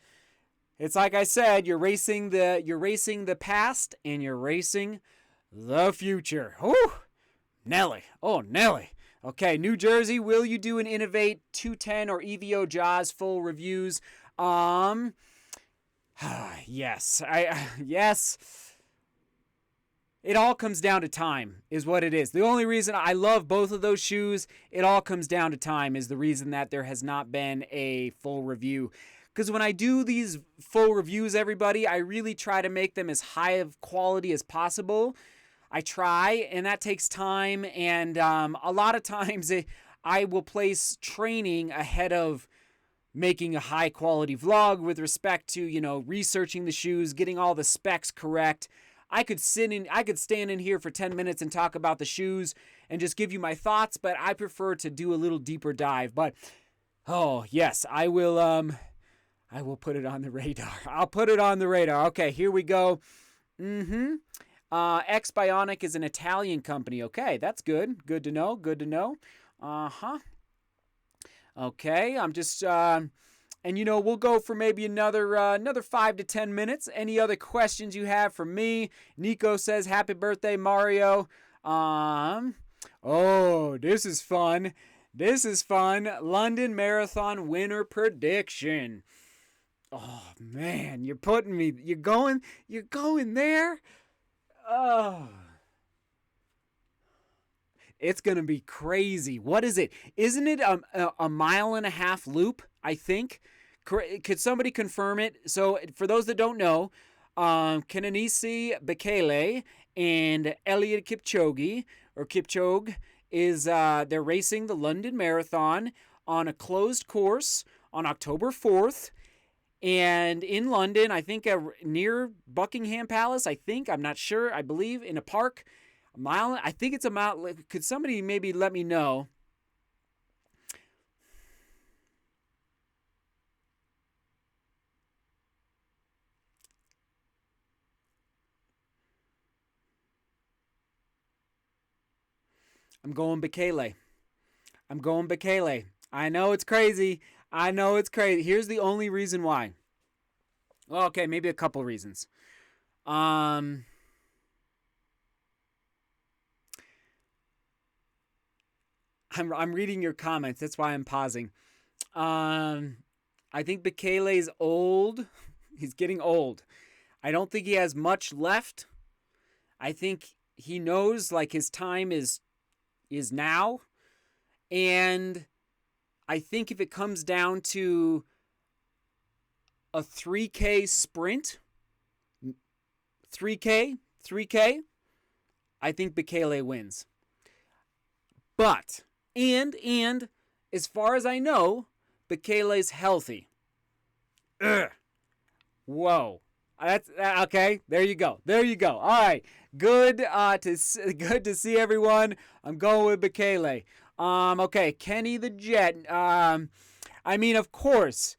I said, you're racing the past and you're racing the future. Whew. Nelly. Oh, Nelly. Okay, New Jersey, will you do an Innovate 210 or EVO Jaws full reviews? Yes. Yes. It all comes down to time, is what it is. The only reason I love both of those shoes, it all comes down to time, is the reason that there has not been a full review. Because when I do these full reviews, everybody, I really try to make them as high of quality as possible. I try, and that takes time. And a lot of times I will place training ahead of making a high quality vlog with respect to, researching the shoes, getting all the specs correct. I could stand in here for 10 minutes and talk about the shoes and just give you my thoughts, but I prefer to do a little deeper dive. But oh, yes, I will put it on the radar. I'll put it on the radar. Okay, here we go. X Bionic is an Italian company. Okay, that's good. Good to know. Good to know. Okay, I'm just and we'll go for maybe another 5 to 10 minutes. Any other questions you have for me? Nico says happy birthday, Mario. Oh, this is fun. This is fun. London Marathon winner prediction. Oh man, you're going there. Oh. It's going to be crazy. What is it? Isn't it a mile and a half loop, I think? Could somebody confirm it? So for those that don't know, Kenenisa Bekele and Eliud Kipchoge is they're racing the London Marathon on a closed course on October 4th. And in London, I think near Buckingham Palace, I'm not sure, I believe, in a park. A mile, I think it's a mile. Could somebody maybe let me know? I'm going Bekele. I know it's crazy. Here's the only reason why. Well, okay, maybe a couple reasons. I'm reading your comments. That's why I'm pausing. I think Bekele's old. He's getting old. I don't think he has much left. I think he knows like his time is now. And I think if it comes down to a 3K sprint, 3K, I think Bekele wins. But, and as far as I know, Bekele's healthy. Ugh. Whoa. That's okay. There you go. All right. Good to see everyone. I'm going with Bekele. Okay, Kenny the Jet. Of course,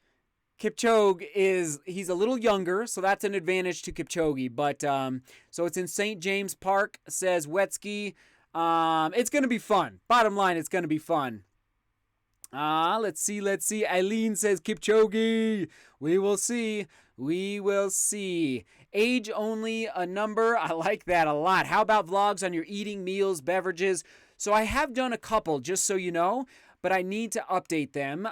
Kipchoge he's a little younger, so that's an advantage to Kipchoge. But so it's in St. James Park, says Wetsky. It's gonna be fun. Bottom line, it's gonna be fun. Let's see. Eileen says Kipchoge. We will see. Age only a number. I like that a lot. How about vlogs on your eating, meals, beverages? So I have done a couple, just so you know, but I need to update them.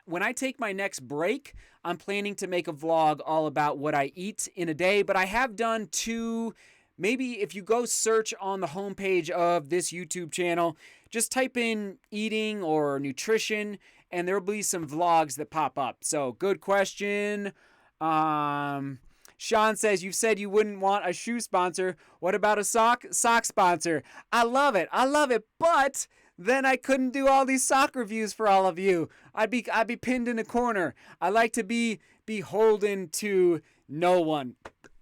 When I take my next break, I'm planning to make a vlog all about what I eat in a day, but I have done 2. Maybe if you go search on the homepage of this YouTube channel, just type in eating or nutrition, and there will be some vlogs that pop up. So good question. Sean says, you said you wouldn't want a shoe sponsor. What about a sock sponsor? I love it, but then I couldn't do all these sock reviews for all of you. I'd be pinned in a corner. I like to be beholden to no one.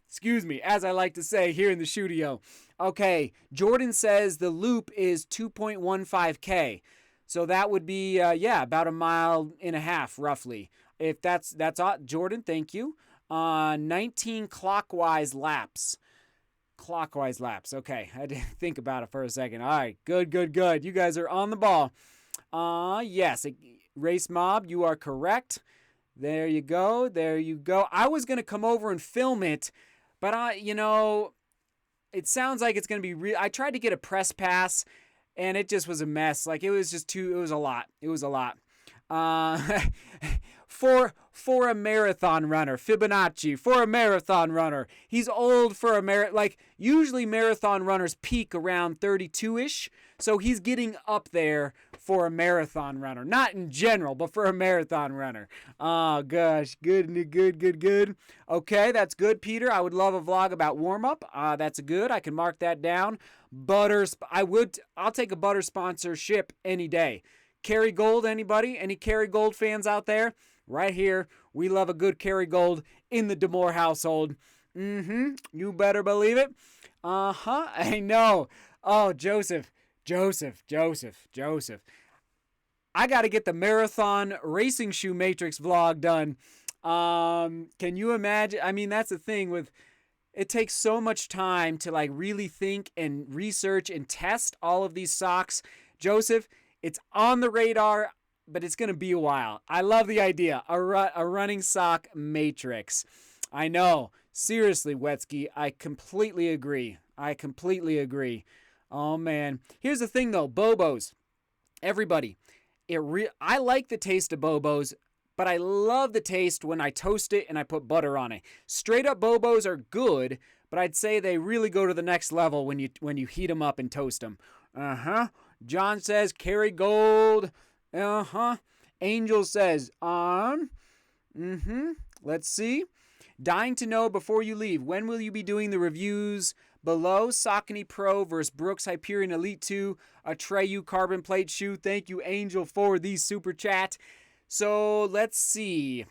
Excuse me, as I like to say here in the studio. Okay, Jordan says the loop is 2.15K. So that would be, about a mile and a half, roughly. If that's all, Jordan, thank you. 19 clockwise laps. Okay, I didn't think about it for a second. All right, good. You guys are on the ball. Yes, Race Mob, you are correct. There you go. I was going to come over and film it, but it sounds like it's going to be I tried to get a press pass, and it just was a mess. Like, it was a lot. For a marathon runner, Fibonacci, for a marathon runner. He's old for a marathon. Usually marathon runners peak around 32-ish, so he's getting up there for a marathon runner. Not in general, but for a marathon runner. Oh, gosh. Good. Okay, that's good, Peter. I would love a vlog about warm-up. That's good. I can mark that down. I'll take a butter sponsorship any day. Kerrygold, anybody? Any Kerrygold fans out there? Right here. We love a good Kerrygold in the DeMoor household. You better believe it. I know. Oh, Joseph. I got to get the marathon racing shoe matrix vlog done. Can you imagine? I mean, that's the thing with it takes so much time to like really think and research and test all of these socks. Joseph, it's on the radar, but it's going to be a while. I love the idea. A running sock matrix. I know. Seriously, Wetsky, I completely agree. Oh, man. Here's the thing, though. Bobos. Everybody. I like the taste of Bobos, but I love the taste when I toast it and I put butter on it. Straight up Bobos are good, but I'd say they really go to the next level when you heat them up and toast them. John says, carry gold. Angel says, Let's see. Dying to know before you leave, when will you be doing the reviews below? Saucony Pro versus Brooks Hyperion Elite 2, Atreyu carbon plate shoe. Thank you, Angel, for the super chat. So let's see.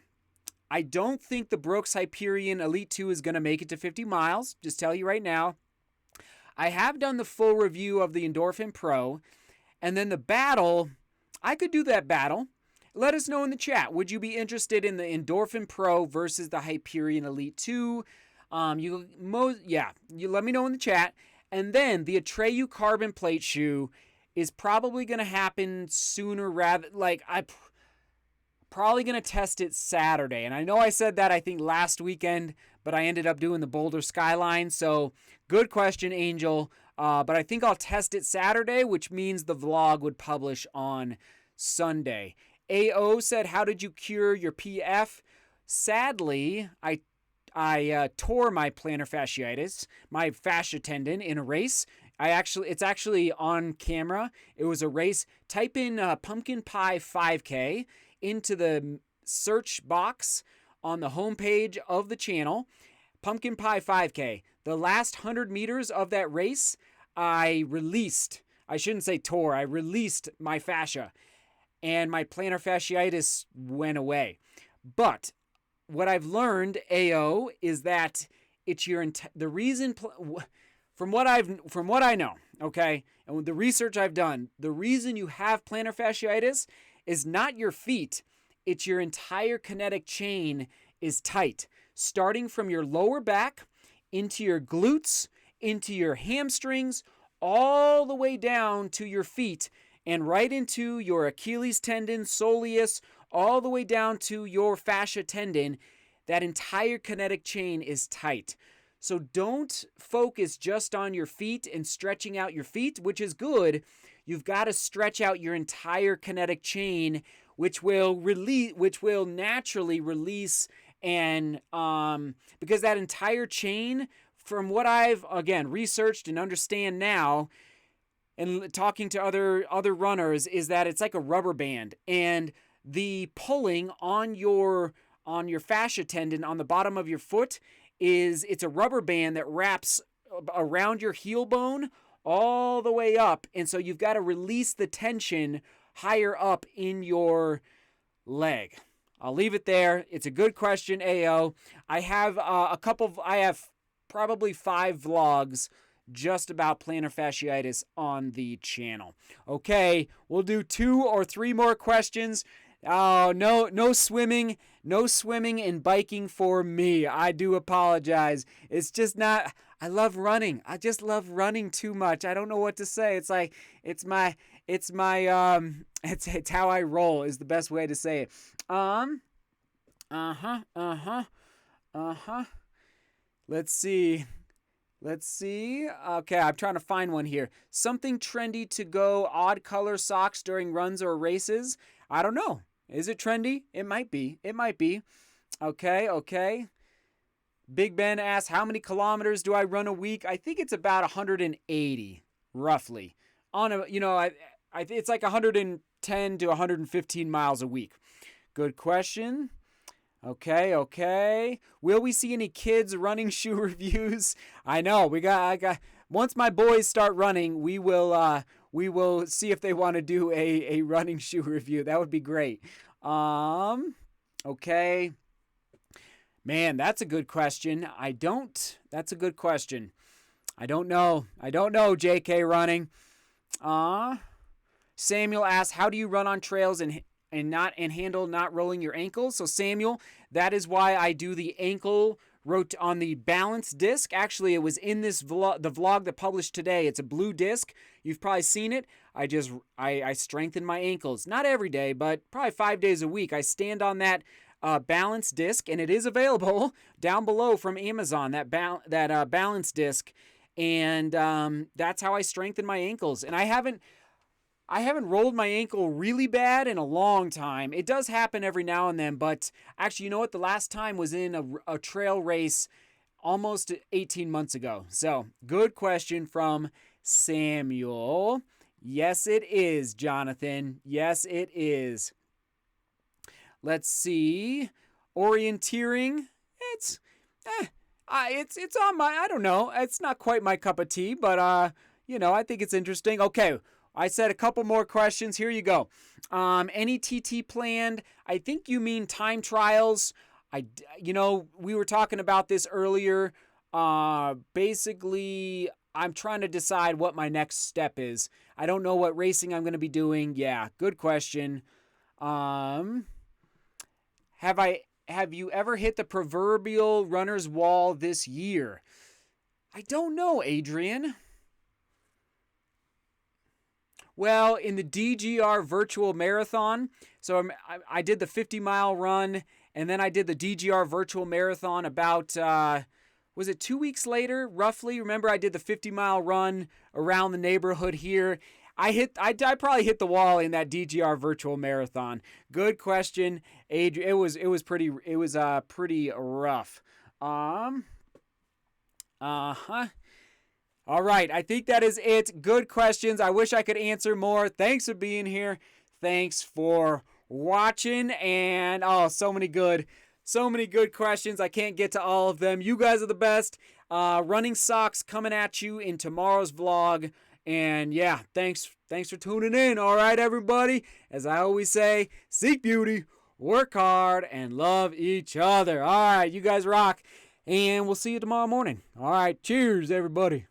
I don't think the Brooks Hyperion Elite 2 is going to make it to 50 miles. Just tell you right now. I have done the full review of the Endorphin Pro. And then the battle, I could do that battle. Let us know in the chat. Would you be interested in the Endorphin Pro versus the Hyperion Elite 2? You let me know in the chat. And then the Atreyu carbon plate shoe is probably going to happen sooner rather. I'm probably going to test it Saturday. And I know I said that I think last weekend, but I ended up doing the Boulder Skyline. So good question, Angel. But I think I'll test it Saturday, which means the vlog would publish on Sunday. AO said, how did you cure your PF? Sadly, I tore my plantar fasciitis, my fascia tendon, in a race. It's actually on camera. It was a race. Type in Pumpkin Pie 5K into the search box on the homepage of the channel. Pumpkin Pie 5K. The last 100 meters of that race, I released my fascia. And my plantar fasciitis went away. But what I've learned, AO, is that it's the reason from what I know, okay, and with the research I've done, the reason you have plantar fasciitis is not your feet, it's your entire kinetic chain is tight, starting from your lower back into your glutes, into your hamstrings, all the way down to your feet. And right into your Achilles tendon, soleus, all the way down to your fascia tendon. That entire kinetic chain is tight. So don't focus just on your feet and stretching out your feet, which is good. You've got to stretch out your entire kinetic chain, which will naturally release, and because that entire chain, from what I've again researched and understand now, and talking to other runners, is that it's like a rubber band, and the pulling on your fascia tendon on the bottom of your foot it's a rubber band that wraps around your heel bone all the way up, and so you've got to release the tension higher up in your leg. I'll leave it there. It's a good question, AO. I have I have probably 5 vlogs just about plantar fasciitis on the channel. Okay, we'll do 2 or 3 more questions. Oh, no swimming and biking for me. I do apologize. It's just not, I love running. I just love running too much. I don't know what to say. It's like, it's how I roll is the best way to say it. Let's see. Okay, I'm trying to find one here. Something trendy to go odd color socks during runs or races? I don't know. Is it trendy? It might be. Okay. Big Ben asks, how many kilometers do I run a week? I think it's about 180, roughly. It's like 110 to 115 miles a week. Good question. Okay. Will we see any kids running shoe reviews? I know I got. Once my boys start running, we will see if they want to do a running shoe review. That would be great. Okay. Man, that's a good question. That's a good question. I don't know. JK running. Samuel asks, how do you run on trails and handle not rolling your ankles? So Samuel, that is why I do the ankle on the balance disc. Actually, it was in the vlog that published today. It's a blue disc. You've probably seen it. I strengthen my ankles. Not every day, but probably 5 days a week. I stand on that balance disc, and it is available down below from Amazon, that balance disc. And that's how I strengthen my ankles. And I haven't rolled my ankle really bad in a long time. It does happen every now and then, but actually, you know what? The last time was in a trail race almost 18 months ago. So, good question from Samuel. Yes, it is, Jonathan. Yes, it is. Let's see. Orienteering. It's on my, I don't know. It's not quite my cup of tea, but I think it's interesting. Okay. I said a couple more questions. Here you go. Any TT planned? I think you mean time trials. We were talking about this earlier. Basically, I'm trying to decide what my next step is. I don't know what racing I'm going to be doing. Yeah, good question. Have you ever hit the proverbial runner's wall this year? I don't know, Adrian. Well, in the DGR virtual marathon, so I did the 50-mile run, and then I did the DGR virtual marathon about, was it 2 weeks later, roughly? Remember, I did the 50-mile run around the neighborhood here. I probably hit the wall in that DGR virtual marathon. Good question, Adrian. It was pretty rough. All right, I think that is it. Good questions. I wish I could answer more. Thanks for being here. Thanks for watching. And so many good questions. I can't get to all of them. You guys are the best. Running socks coming at you in tomorrow's vlog. And yeah, thanks for tuning in. All right, everybody. As I always say, seek beauty, work hard, and love each other. All right, you guys rock. And we'll see you tomorrow morning. All right, cheers, everybody.